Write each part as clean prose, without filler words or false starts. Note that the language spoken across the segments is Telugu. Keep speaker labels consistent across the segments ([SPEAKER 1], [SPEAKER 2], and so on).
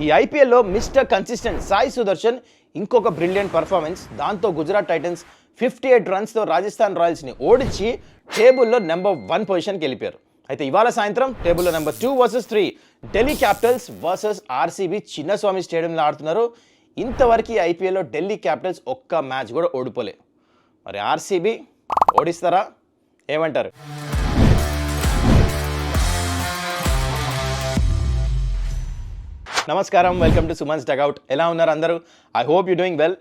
[SPEAKER 1] ఈ ఐపీఎల్లో మిస్టర్ కన్సిస్టెంట్ సాయి సుదర్శన్ ఇంకొక బ్రిలియంట్ పర్ఫార్మెన్స్. దాంతో గుజరాత్ టైటన్స్ 58 రన్స్తో రాజస్థాన్ రాయల్స్ని ఓడించి టేబుల్లో నెంబర్ 1 పొజిషన్కి వెళ్ళిపోయారు. అయితే ఇవాళ సాయంత్రం టేబుల్లో number 2 versus 3 Delhi Capitals versus RCB Chinnaswamy స్టేడియంలో ఆడుతున్నారు. ఇంతవరకు ఈ ఐపీఎల్లో ఢిల్లీ క్యాపిటల్స్ ఒక్క మ్యాచ్ కూడా ఓడిపోలే. మరి ఆర్సీబీ ఓడిస్తారా? ఏమంటారు? నమస్కారం, వెల్కమ్ టు సుమన్స్ డగౌట్. ఎలా ఉన్నారు అందరూ? I hope you doing well.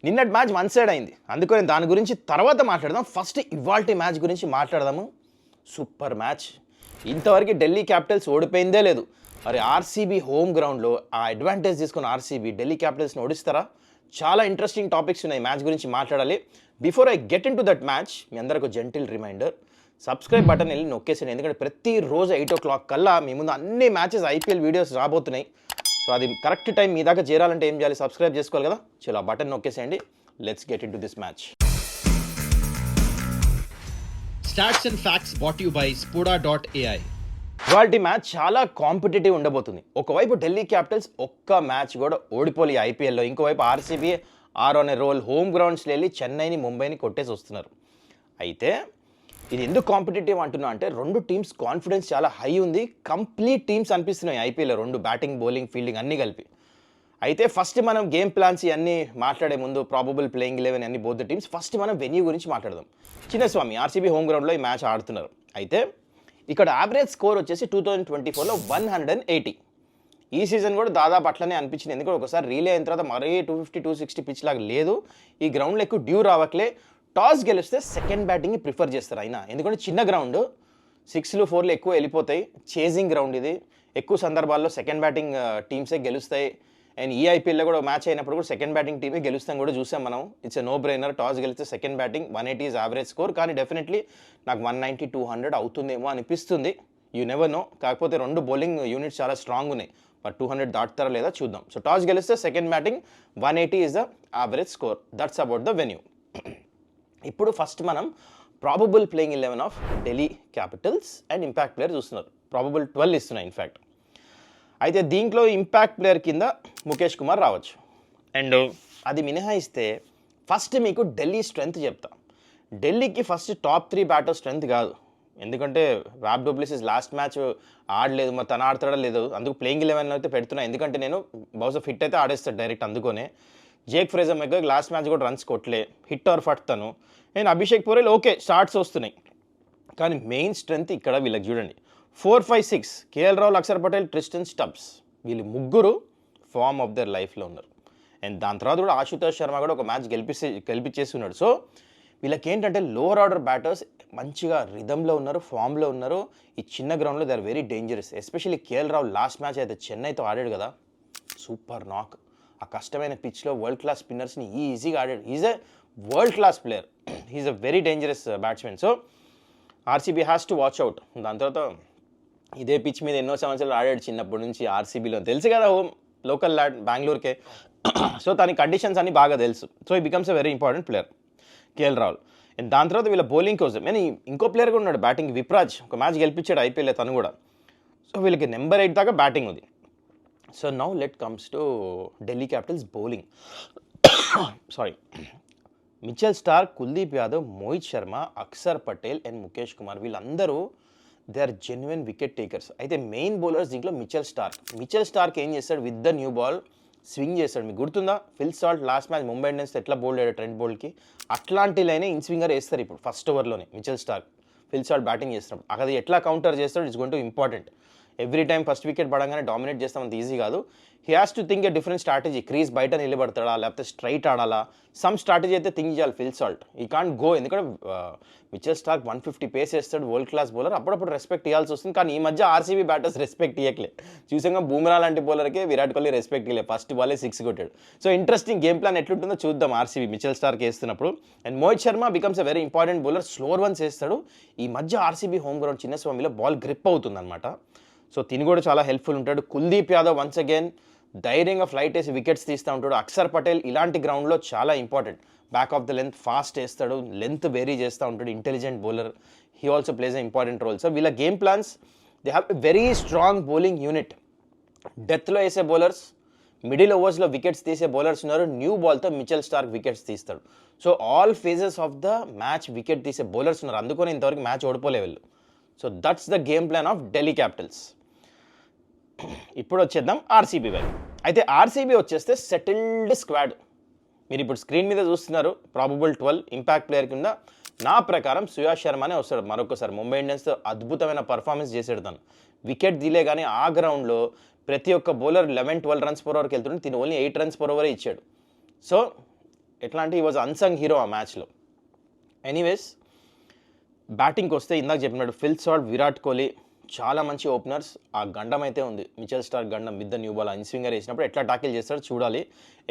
[SPEAKER 1] నిన్నటి మ్యాచ్ వన్ సైడ్ అయింది, అందుకని దాని గురించి తర్వాత మాట్లాడదాం. ఫస్ట్ ఇవాల్టి మ్యాచ్ గురించి మాట్లాడదాము. Super match. ఇంతవరకు ఢిల్లీ క్యాపిటల్స్ ఓడిపోయిందే లేదు. మరి ఆర్సీబీ హోమ్ గ్రౌండ్లో ఆ అడ్వాంటేజ్ తీసుకున్న ఆర్సీబీ ఢిల్లీ క్యాపిటల్స్ని ఓడిస్తారా? చాలా ఇంట్రెస్టింగ్ టాపిక్స్ ఉన్నాయి మ్యాచ్ గురించి మాట్లాడాలి. Before I get into that match, మీ అందరికీ జెంటిల్ రిమైండర్, సబ్స్క్రైబ్ బటన్ వెళ్ళి నొక్కేసాను. ఎందుకంటే ప్రతిరోజు 8 o'clock కల్లా మీ ముందు అన్ని మ్యాచెస్ ఐపీఎల్ వీడియోస్ రాబోతున్నాయి. సో అది కరెక్ట్ టైం మీ దాకా చేరాలంటే ఏం చేయాలి? సబ్స్క్రైబ్ చేసుకోవాలి కదా. చలో ఆ బటన్ నొక్కేసేయండి. Let's get into this match.
[SPEAKER 2] Stats and facts brought to you by Spoda.ai.
[SPEAKER 1] ఇవాల్టి మ్యాచ్ చాలా కాంపిటేటివ్ ఉండబోతుంది. ఒకవైపు ఢిల్లీ క్యాపిటల్స్ ఒక్క మ్యాచ్ కూడా ఓడిపోలే ఐపీఎల్లో, ఇంకోవైపు RCB on a roll home గ్రౌండ్స్లో వెళ్ళి చెన్నైని ముంబైని కొట్టేసి వస్తున్నారు. అయితే ఇది ఎందుకు కాంపిటేటివ్ అంటున్నా అంటే రెండు టీమ్స్ కాన్ఫిడెన్స్ చాలా హై ఉంది. కంప్లీట్ టీమ్స్ అనిపిస్తున్నాయి ఐపీఎల్లో, రెండు బ్యాటింగ్ బౌలింగ్ ఫీల్డింగ్ అన్నీ కలిపి. అయితే ఫస్ట్ మనం గేమ్ ప్లాన్స్ ఇవన్నీ మాట్లాడే ముందు ప్రాబబుల్ ప్లేయింగ్ 11 అన్ని బోత్ టీమ్స్, ఫస్ట్ మనం వెన్యూ గురించి మాట్లాడదాం. చిన్నస్వామి ఆర్సీబీ హోమ్ గ్రౌండ్లో ఈ మ్యాచ్ ఆడుతున్నారు. అయితే ఇక్కడ యావరేజ్ స్కోర్ వచ్చేసి 2024లో 180. ఈ సీజన్ కూడా దాదాపు అట్లనే అనిపించింది. ఎందుకంటే ఒకసారి రీలే అయిన తర్వాత మరీ 250, 260 పిచ్ లాగా లేదు. ఈ గ్రౌండ్లో ఎక్కువ డ్యూ రావట్లే. టాస్ గెలిస్తే సెకండ్ బ్యాటింగ్ని ప్రిఫర్ చేస్తారు అయినా, ఎందుకంటే చిన్న గ్రౌండ్ 6లు 4లు ఎక్కువ వెళ్ళిపోతాయి. చేజింగ్ గ్రౌండ్ ఇది. ఎక్కువ సందర్భాల్లో సెకండ్ బ్యాటింగ్ టీమ్సే గెలుస్తాయి. అండ్ ఈ ఐపీఎల్లో కూడా మ్యాచ్ అయినప్పుడు కూడా సెకండ్ బ్యాటింగ్ టీమే గెలుస్తాం కూడా చూసాం మనం. It's a no brainer. Toss గెలిస్తే second batting 180 is average score. కానీ డెఫినెట్లీ నాకు 190, 200 అవుతుందేమో అనిపిస్తుంది. You never know. కాకపోతే రెండు బౌలింగ్ యూనిట్స్ చాలా స్ట్రాంగ్ ఉన్నాయి. మరి 200 దాటుతారా లేదా చూద్దాం. సో టాస్ గెలిస్తే second batting 180 is the average score. That's about the venue. ఇప్పుడు ఫస్ట్ మనం probable playing 11 of Delhi Capitals and impact player చూస్తున్నారు. ప్రాబబుల్ 12 ఇస్తున్నాయి ఇన్ఫ్యాక్ట్. అయితే దీంట్లో ఇంపాక్ట్ ప్లేయర్ కింద ముఖేష్ కుమార్ రావచ్చు. అండ్ అది మినహాయిస్తే ఫస్ట్ మీకు ఢిల్లీ స్ట్రెంగ్త్ చెప్తా. ఢిల్లీకి ఫస్ట్ టాప్ 3 బ్యాటర్ స్ట్రెంగ్త్ కాదు. ఎందుకంటే వ్యాప్ డూప్లెసిస్ లాస్ట్ మ్యాచ్ ఆడలేదు, మరి తను ఆడతాడా లేదు, అందుకు ప్లేయింగ్ 11 అయితే పెడుతున్నా. ఎందుకంటే నేను బహుశా ఫిట్ అయితే ఆడేస్తాడు డైరెక్ట్. అందుకోనే Jake Fraser McGurk last match కూడా రన్స్ కొట్టలే, హిట్ ఆర్ ఫట్ తను. నేను అభిషేక్ పూరేల్ ఓకే స్టార్ట్స్ వస్తున్నాయి, కానీ మెయిన్ స్ట్రెంగ్త్ ఇక్కడ వీళ్ళకి చూడండి 4, 5, 6 KL Rahul, Akshar Patel, Tristan Stubbs, వీళ్ళు ముగ్గురు ఫార్మ్ ఆఫ్ దర్ లైఫ్లో ఉన్నారు. అండ్ దాని తర్వాత కూడా ఆశుతోష్ శర్మ కూడా ఒక మ్యాచ్ గెలిపించేసి ఉన్నాడు. సో వీళ్ళకి ఏంటంటే లోవర్ ఆర్డర్ బ్యాటర్స్ మంచిగా రిథంలో ఉన్నారు, ఫామ్లో ఉన్నారు. ఈ చిన్న గ్రౌండ్లో they are very dangerous. Especially KL Rahul last match అయితే చెన్నైతో ఆడాడు కదా, సూపర్ నాక్. ఆ కష్టమైన పిచ్లో వరల్డ్ క్లాస్ స్పిన్నర్స్ని ఈజీగా ఆడాడు. Is a world class player. He is a very dangerous batsmen. So RCB has to watch out. దాని తర్వాత ఇదే పిచ్ మీద ఎన్నో సంవత్సరాలు ఆడాడు చిన్నప్పటి నుంచి ఆర్సీబీలో, తెలుసు కదా, హోమ్ లోకల్ ల్యాడ్ బెంగళూరుకే. సో దాని కండిషన్స్ అన్ని బాగా తెలుసు. సో ఈ becomes a very important player KL Rahul. And దాని తర్వాత వీళ్ళ బౌలింగ్ కోసం నేను ఇంకో ప్లేయర్ కూడా ఉన్నాడు బ్యాటింగ్, విప్రాజ్. ఒక మ్యాచ్ గెలిపించాడు ఐపీఎల్ తను కూడా. సో వీళ్ళకి నెంబర్ 8 దాకా బ్యాటింగ్ ఉంది. So now let comes to Delhi Capitals bowling. Sorry, Mitchell Starc, Kuldeep Yadav, Mohit Sharma, Axar Patel and Mukesh Kumar, వీళ్ళందరూ they are genuine wicket takers. అయితే మెయిన్ బౌలర్స్ దీంట్లో మిచెల్ స్టార్క్ ఏం చేస్తాడు, with the new ball swing చేస్తాడు. మీకు గుర్తుందా Phil Salt last match Mumbai Indians ఎట్లా బౌల్డ్ అయ్యాడు ట్రెంట్ బౌల్డ్కి, అట్లాంటి లైనే ఇన్ స్వింగర్ వేస్తారు ఇప్పుడు ఫస్ట్ ఓవర్లోనే. Mitchell Starc Phil Salt batting చేస్తున్నాడు, అది ఎట్లా కౌంటర్ చేస్తాడు it's going to important. Every time first wicket పడంగానే డామినేట్ చేస్తాం, అంత ఈజీ కాదు. He has to think a different strategy. Crease బయట నిలబడతాడా లేకపోతే స్ట్రైట్ ఆడాలా, సమ్ స్ట్రాటజీ అయితే థింక్ చేయాలి ఫిల్ సాల్ట్. ఈ కాంట్ గో, ఎందుకంటే మిచెల్ స్టార్క్ 150 పేస్ వేస్తాడు, వరల్డ్ క్లాస్ బౌలర్. అప్పుడప్పుడు రెస్పెక్ట్ ఇవ్వాల్సి వస్తుంది, కానీ ఈ మధ్య ఆర్సీబీ బ్యాటర్స్ రెస్పెక్ట్ ఇవ్వట్లే. చూసాక బూమ్రా లాంటి బౌలర్కే విరాట్ కోహ్లీ రెస్పెక్ట్ ఇవ్వలేదు, ఫస్ట్ బాలే 6 కొట్టాడు. సో ఇంట్రెస్టింగ్ గేమ్ ప్లాన్ ఎట్లుంటుందో చూద్దాం ఆర్సీబీ మిచెల్ స్టార్క్ వేస్తున్నప్పుడు. And Mohit Sharma becomes a very important bowler, slower ones వేస్తాడు. ఈ మధ్య ఆర్సీబీ హోమ్ గ్రౌండ్ చిన్నస్వామిలో బాల్ గ్రిప్ అవుతుంది అనమాట. సో తిని కూడా చాలా హెల్ప్ఫుల్ ఉంటాడు. కుల్దీప్ యాదవ్ వన్స్ అగైన్ ధైర్యంగా ఫ్లైట్ వేసి వికెట్స్ తీస్తూ ఉంటాడు. అక్షర్ పటేల్ ఇలాంటి గ్రౌండ్లో చాలా important, back of the length fast వేస్తాడు, లెంత్ వేరీ చేస్తూ ఉంటాడు, intelligent bowler. He also plays a important role. So వీళ్ళ game plans, they have a very strong bowling unit. డెత్లో వేసే బౌలర్స్, మిడిల్ ఓవర్స్లో వికెట్స్ తీసే బౌలర్స్ ఉన్నారు. న్యూ బాల్తో మిచెల్ స్టార్క్ వికెట్స్ తీస్తాడు. So all phases of the match wicket తీసే బౌలర్స్ ఉన్నారు. అందుకని ఇంతవరకు మ్యాచ్ ఓడిపోలే వీళ్ళు. So that's the game plan of Delhi Capitals. ఇప్పుడు వచ్చేద్దాం ఆర్సీబీ వైపు. అయితే ఆర్సీబీ వచ్చేస్తే సెటిల్డ్ స్క్వాడ్. మీరు ఇప్పుడు స్క్రీన్ మీద చూస్తున్నారు ప్రాబబుల్ 12 ఇంపాక్ట్ ప్లేయర్ కింద నా ప్రకారం సుయాష్ శర్మనే వస్తాడు మరొకసారి. ముంబై ఇండియన్స్తో అద్భుతమైన పర్ఫార్మెన్స్ చేసాడు తను. వికెట్ తీలే కానీ ఆ గ్రౌండ్లో ప్రతి ఒక్క బౌలర్ 11-12 రన్స్ పర్ ఓవర్కి వెళ్తుంటే తిని ఓన్లీ 8 రన్స్ పర్ ఓవరే ఇచ్చాడు. సో ఎట్లా అంటే ఈ వాజ్ అన్సంగ్ హీరో ఆ మ్యాచ్లో. ఎనీవేస్ బ్యాటింగ్కి వస్తే ఇందాక చెప్పినట్టు ఫిల్ సాల్ట్, విరాట్ కోహ్లీ చాలా మంచి ఓపెనర్స్. ఆ గండం అయితే ఉంది, మిచెల్ స్టార్క్ గండం with the new ball in swinger వేసినప్పుడు ఎట్లా టాకిల్ చేస్తాడో చూడాలి.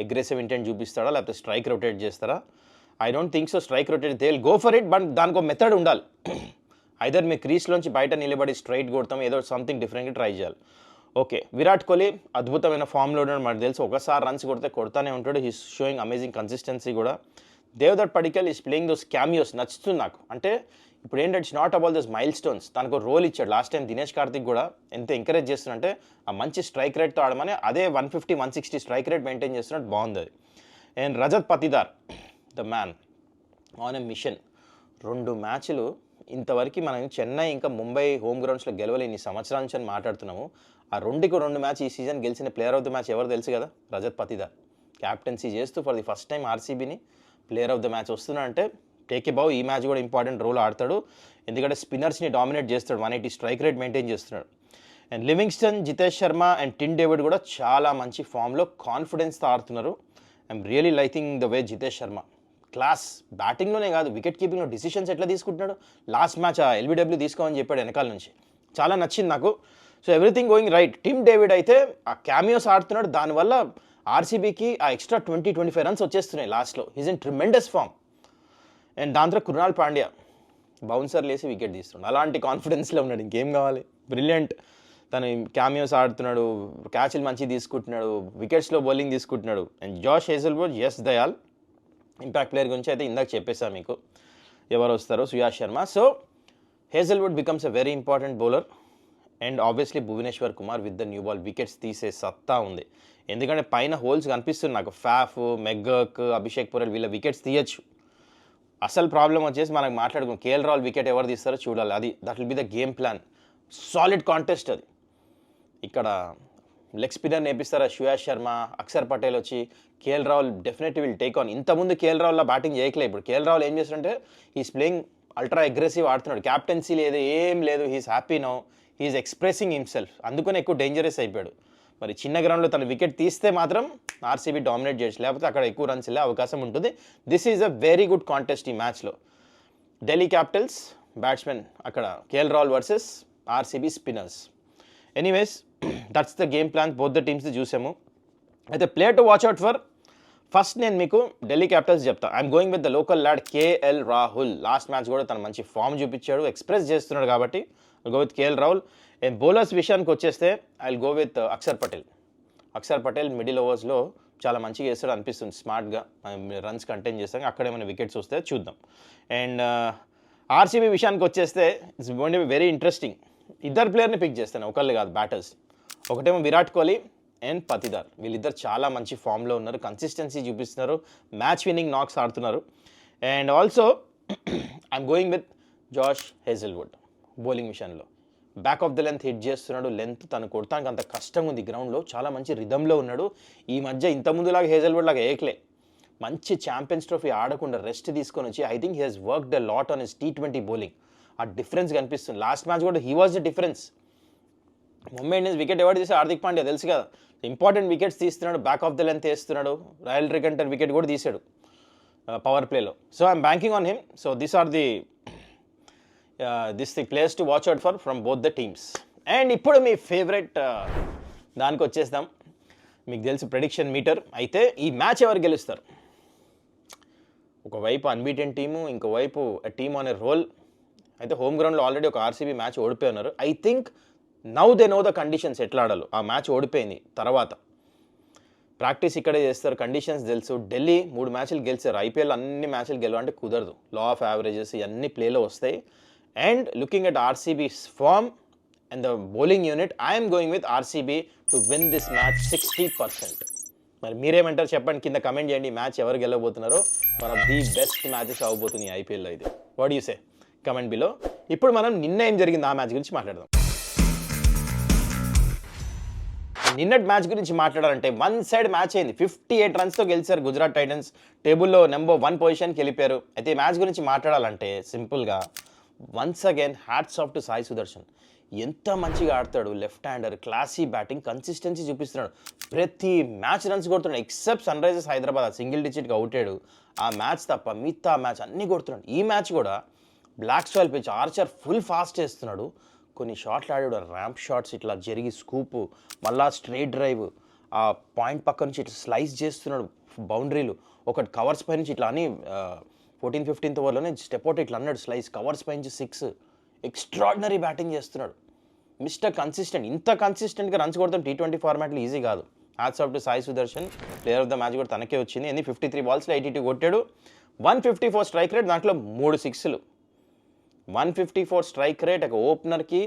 [SPEAKER 1] అగ్రెసివ్ ఇంటెంట్ చూపిస్తాడా లేకపోతే స్ట్రైక్ రొటేట్ చేస్తారా? I don't think so. Strike rotate they will go for it, but దానికి ఒక మెథడ్ ఉండాలి. ఐదర్ మీ క్రీస్లోంచి బయట నిలబడి స్ట్రైట్ కొడతాం, ఏదో సంథింగ్ డిఫరెంట్గా ట్రై చేయాలి. ఓకే, విరాట్ కోహ్లీ అద్భుతమైన ఫామ్లో ఉన్నాడు మనకు తెలుసు. ఒకసారి రన్స్ కొడితే కొడతానే ఉంటాడు. హీస్ షోయింగ్ అమేజింగ్ కన్సిస్టెన్సీ కూడా. Devdutt Padikkal is playing those cameos నచ్చుతుంది నాకు. అంటే ఇప్పుడు ఏంటంటే it's not about those mile stones. తనకు రోల్ ఇచ్చాడు లాస్ట్ టైం. దినేష్ కార్తిక్ కూడా ఎంత ఎంకరేజ్ చేస్తున్నంటే ఆ మంచి స్ట్రైక్ రేట్తో ఆడమని అదే 150-160 స్ట్రైక్ రేట్ మెయింటైన్ చేస్తున్నట్టు బాగుంది అది. And Rajat Patidar the man on a mission. 2 మ్యాచ్లు ఇంతవరకు మనం చెన్నై ఇంకా ముంబై హోమ్ గ్రౌండ్స్లో గెలవలేని సంవత్సరాల నుంచి అని మాట్లాడుతున్నాము. ఆ 2 మ్యాచ్ ఈ సీజన్ గెలిచిన ప్లేయర్ ఆఫ్ ద మ్యాచ్ ఎవరు తెలుసు కదా? రజత్ పతిదార్. క్యాప్టెన్సీ చేస్తూ ఫర్ ది ఫస్ట్ టైం ఆర్సీబీని ప్లేయర్ ఆఫ్ ద మ్యాచ్ వస్తున్నాడంటే టేక్ ఏ బావ్. ఈ మ్యాచ్ కూడా ఇంపార్టెంట్ రోల్ ఆడతాడు, ఎందుకంటే స్పిన్నర్స్ని డామినేట్ చేస్తాడు. 180 స్ట్రైక్ రేట్ మెయింటైన్ చేస్తున్నాడు. And Livingstone, Jitesh Sharma and Tim David కూడా చాలా మంచి ఫామ్లో కాన్ఫిడెన్స్తో ఆడుతున్నారు. I'm really liking the way Jitesh Sharma class. బ్యాటింగ్లోనే కాదు, వికెట్ కీపింగ్లో డిసిషన్స్ ఎట్లా తీసుకుంటున్నాడు. లాస్ట్ మ్యాచ్ ఆ ఎల్బీడబ్ల్యూ తీసుకోమని చెప్పాడు వెనకాల నుంచి. చాలా నచ్చింది నాకు. So everything going right. Tim David అయితే ఆ క్యామియోస్ ఆడుతున్నాడు. దానివల్ల ఆర్సీబీకి ఆ ఎక్స్ట్రా 20-25 రన్స్ వచ్చేస్తున్నాయి లాస్ట్లో. He's in tremendous form. And దాంతో కృణాల్ పాండ్యా బౌన్సర్ లేసి వికెట్ తీస్తున్నాడు. అలాంటి కాన్ఫిడెన్స్లో ఉన్నాడు, ఇంకేం కావాలి. బ్రిలియంట్. తను క్యామియోస్ ఆడుతున్నాడు, క్యాచ్లు మంచిగా తీసుకుంటున్నాడు, వికెట్స్లో బౌలింగ్ తీసుకుంటున్నాడు. And Josh Hazlewood, S Dayal impact player గురించి అయితే ఇందాక చెప్పేశాను మీకు ఎవరు వస్తారో, Suyash Sharma. So Hazlewood becomes a very important bowler. And obviously Bhuvneshwar Kumar with the new ball wickets తీసే సత్తా ఉంది. ఎందుకంటే పైన హోల్స్ కనిపిస్తుంది నాకు. ఫ్యాఫ్, మెగ్గర్క్, అభిషేక్ పురెల్ వీళ్ళ వికెట్స్ తీయచ్చు. అసలు ప్రాబ్లం వచ్చేసి మనకు మాట్లాడుకున్నాం కేఎల్ రాహుల్ వికెట్ ఎవరు తీస్తారో చూడాలి. అది that will be the game plan. Solid contest అది. ఇక్కడ లెగ్ స్పిన్నర్ నేపిస్తారా సుయాష్ శర్మ, అక్షర్ పటేల్ వచ్చి KL Rahul definitely will take on. ఇంతకుముందు కేఎల్ రాహుల్లో బ్యాటింగ్ చేయట్లేదు. ఇప్పుడు కేఎల్ రాహుల్ ఏం చేస్తాడంటే హీస్ ప్లేయింగ్ అల్ట్రా అగ్రెసివ్ ఆడుతున్నాడు. క్యాప్టెన్సీ లేదు, ఏం లేదు. He's happy now, he is expressing himself. అందుకని ఎక్కువ డేంజరస్ అయిపోయాడు. మరి చిన్న గ్రౌండ్లో తను వికెట్ తీస్తే మాత్రం ఆర్సీబీ డామినేట్ చేయొచ్చు, లేకపోతే అక్కడ ఎక్కువ రన్స్ వెళ్ళే అవకాశం ఉంటుంది. This is a very good contest ఈ మ్యాచ్లో. ఢిల్లీ క్యాపిటల్స్ బ్యాట్స్మెన్ అక్కడ KL Rahul versus RCB spinners. Anyways that's the game plan. Both the టీమ్స్ది చూసాము. అయితే player to watch out for. First నేను మీకు ఢిల్లీ క్యాపిటల్స్ చెప్తా. I'm going with the local lad KL Rahul. Last match కూడా తను మంచి ఫామ్ చూపించాడు, ఎక్స్ప్రెస్ చేస్తున్నాడు కాబట్టి go with KL Rahul. And bowlers విషయానికి వచ్చేస్తే I will go with Axar Patel. Axar Patel middle ఓవర్స్లో చాలా మంచిగా చేస్తాడు అనిపిస్తుంది. స్మార్ట్గా రన్స్ కంటైన్ చేస్తాం. అక్కడ ఏమైనా వికెట్స్ వస్తే చూద్దాం. అండ్ ఆర్సీబీ విషయానికి వచ్చేస్తే it's going to be very interesting. ఇద్దరు ప్లేయర్ని పిక్ చేస్తాను, ఒకళ్ళు కాదు బ్యాటర్స్. ఒకటేమో విరాట్ కోహ్లీ అండ్ పతిదార్. వీళ్ళిద్దరు చాలా మంచి ఫామ్లో ఉన్నారు, కన్సిస్టెన్సీ చూపిస్తున్నారు, మ్యాచ్ విన్నింగ్ నాక్స్ ఆడుతున్నారు. And also I'm going with Josh Hazlewood. Bowling విషయంలో back of the length hit చేస్తున్నాడు. లెంత్ తను కొడతానికి అంత కష్టంగా ఉంది గ్రౌండ్లో. చాలా మంచి రిధంలో ఉన్నాడు. ఈ మధ్య ఇంతకుముందులాగా హేజల్వుడ్ లాగా ఏకలే. మంచి ఛాంపియన్స్ ట్రోఫీ ఆడకుండా రెస్ట్ తీసుకొని వచ్చి I think he he's worked a lot on his T20 bowling. ఆ డిఫరెన్స్ కనిపిస్తుంది. లాస్ట్ మ్యాచ్ కూడా he was the difference. Mumbai Indians wicket ఎవరు తీసి హార్దిక్ పాండ్యా తెలుసు కదా. ఇంపార్టెంట్ వికెట్స్ తీస్తున్నాడు, బ్యాక్ ఆఫ్ ద లెంత్ వేస్తున్నాడు. రాయల్ రికంటర్ వికెట్ కూడా తీశాడు power play. So I'm banking on him. So these are the players to watch out for from both the teams. And ఇప్పుడు మీ ఫేవరెట్ దానికి వచ్చేద్దాం. మీకు తెలుసు ప్రెడిక్షన్ మీటర్. అయితే ఈ మ్యాచ్ ఎవరు గెలుస్తారు? ఒకవైపు అన్బీటెన్ టీము, ఇంకోవైపు టీమ్ ఆన్ ఎ రోల్. అయితే హోమ్ గ్రౌండ్లో ఆల్రెడీ ఒక ఆర్సీబీ మ్యాచ్ ఓడిపోయి ఉన్నారు. I think now they know the conditions ఎట్లా ఆడాలో. ఆ మ్యాచ్ ఓడిపోయింది తర్వాత ప్రాక్టీస్ ఇక్కడే చేస్తారు, కండిషన్స్ తెలుసు. ఢిల్లీ 3 మ్యాచ్లు గెలిచారు. ఐపీఎల్ అన్ని మ్యాచ్లు గెలవాలంటే కుదరదు. లా ఆఫ్ యావరేజెస్ ఇవన్నీ ప్లేలో వస్తాయి. And looking at RCB's form and the bowling unit I'm going with RCB to win this match 60%. మరి మీరేమంటారు చెప్పండి, కింద కమెంట్ చేయండి. ఈ మ్యాచ్ ఎవరు గెలవబోతున్నారో one of the best matches అవ్వబోతుంది ఐపీఎల్లో ఇది. What you say comment below. ఇప్పుడు మనం నిన్న ఏం జరిగింది ఆ మ్యాచ్ గురించి మాట్లాడదాం. నిన్నటి మ్యాచ్ గురించి మాట్లాడాలంటే వన్ సైడ్ మ్యాచ్ అయింది. 58 రన్స్తో గెలిచారు గుజరాత్ టైటన్స్, టేబుల్లో నెంబర్ 1 పొజిషన్కి వెళ్ళిపోయారు. అయితే ఈ మ్యాచ్ గురించి మాట్లాడాలంటే సింపుల్గా once again hats off to Sai Sudharsan. ఎంత మంచిగా ఆడతాడు, left hander, classy batting, consistency చూపిస్తున్నాడు. ప్రతి మ్యాచ్ రన్స్ కొడుతున్నాడు. Except Sunrisers Hyderabad single డిజిట్గా అవుతాడు ఆ మ్యాచ్ తప్ప మిగతా మ్యాచ్ అన్నీ కొడుతున్నాడు. ఈ మ్యాచ్ కూడా black soil pitch, Archer full fast వేస్తున్నాడు. కొన్ని షాట్లు ఆడాడు, ర్యాంప్ షాట్స్ ఇట్లా జరిగి స్కూపు, మళ్ళా స్ట్రైట్ డ్రైవ్, ఆ పాయింట్ పక్క నుంచి ఇట్లా స్లైస్ చేస్తున్నాడు బౌండరీలు. ఒకటి కవర్స్ పై నుంచి ఇట్లా అని 14th-15th ఓవర్లోనే స్టెప్ అవుట్ ఇట్లా అన్నాడు, స్లైస్ కవర్స్ పై నుంచి 6. ఎక్స్ట్రాడినరీ బ్యాటింగ్ చేస్తున్నాడు మిస్టర్ కన్సిస్టెంట్. ఇంత కన్సిస్టెంట్గా రన్స్ కొడతాం T20 ఫార్మాట్లో ఈజీ కాదు. Hats off to Sai Sudarshan. Player of the match కూడా తనకే వచ్చింది. 53 బాల్స్లో 82 కొట్టాడు, 154 స్ట్రైక్ రేట్, దాంట్లో 3 సిక్స్లు. 154 స్ట్రైక్ రేట్ ఒక ఓపెనర్కి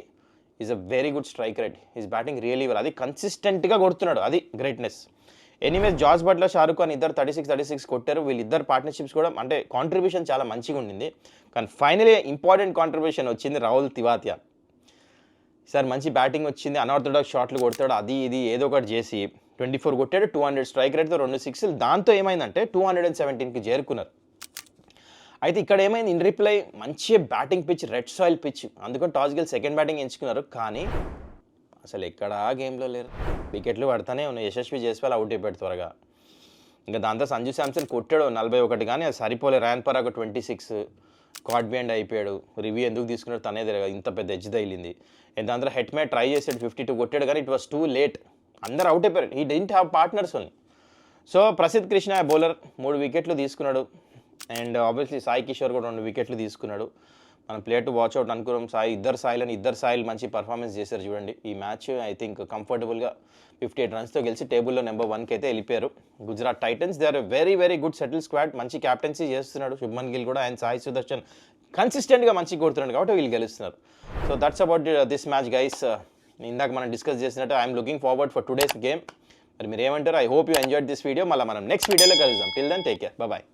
[SPEAKER 1] is a very good strike rate. Is batting really well. అది కన్సిస్టెంట్గా కొడుతున్నాడు, అది greatness. Anyways George Buttler, Shahrukh Khan ఇద్దరు 36 కొట్టారు. వీళ్ళిద్దరు పార్ట్నర్షిప్స్ కూడా అంటే కాంట్రిబ్యూషన్ చాలా మంచిగా ఉండింది. కానీ ఫైనలీ ఇంపార్టెంట్ కాంట్రిబ్యూషన్ వచ్చింది రాహుల్ తివాతియా. ఈసారి మంచి బ్యాటింగ్ వచ్చింది, అనార్థడాక్స్ షాట్లు కొడతాడు, అది ఇది ఏదో ఒకటి చేసి 24 కొట్టాడు, 200 స్ట్రైక్ రేట్తో 2 సిక్స్లు. దాంతో ఏమైందంటే 217కి చేరుకున్నారు. అయితే ఇక్కడ ఏమైంది, ఇన్ రిప్లై మంచి batting pitch, red soil pitch, అందుకని టాస్ గెలిచి సెకండ్ బ్యాటింగ్ ఎంచుకున్నారు. కానీ అసలు ఎక్కడా గేమ్లో లేరు, వికెట్లు పడతానే ఉన్నాయి. యశస్వి జైస్వాల్ అవుట్ అయిపోయాడు త్వరగా. ఇంకా దాంతో సంజు శాంసన్ కొట్టాడు 41, కానీ అది సరిపోలే. ర్యాన్ పరాగ్ 26, కాట్ బియాండ్ అయిపోయాడు. రివ్యూ ఎందుకు తీసుకున్నాడు తనే తెలియదు, ఇంత పెద్ద ఎడ్జ్ తగిలింది. దాంతో హెట్మే ట్రై చేసాడు, 52 కొట్టాడు, కానీ ఇట్ వాస్ టూ లేట్. అందరు అవుట్ అయిపోయారు. He didn't have partners only. So Prasidh Krishna bowler 3 వికెట్లు తీసుకున్నాడు. అండ్ ఆబ్వియస్లీ సాయి కిషోర్ కూడా 2 వికెట్లు తీసుకున్నాడు. మనం ప్లేయర్ టు వాచ్ అవుట్ అనుకున్నాం. ఇద్దరు సాయిల్ మంచి పర్ఫార్మెన్స్ చేశారు చూడండి. ఈ మ్యాచ్ ఐ థింక్ కంఫర్టబుల్గా 58 రన్స్తో గెలిచి టేబుల్లో నెంబర్ 1కి అయితే వెళ్ళిపోయారు Gujarat Titans. They are very very good settle squad. మంచి క్యాప్టెన్సీ చేస్తున్నాడు శుభ్మన్ గిల్ కూడా, అండ్ సాయి సుదర్శన్ కన్సిస్టెంట్గా మంచిగా కొడుతున్నాడు కాబట్టి వీళ్ళు గెలుస్తున్నారు. So that's about this match guys. ఇందాక మనం డిస్కస్ చేసినట్టు I'm looking forward for today's game. మరి మీరు ఏమంటారు? I hope you enjoyed this video. మళ్ళీ మనం నెక్స్ట్ వీడియోలో కలుద్దాం. Till then take care, bye.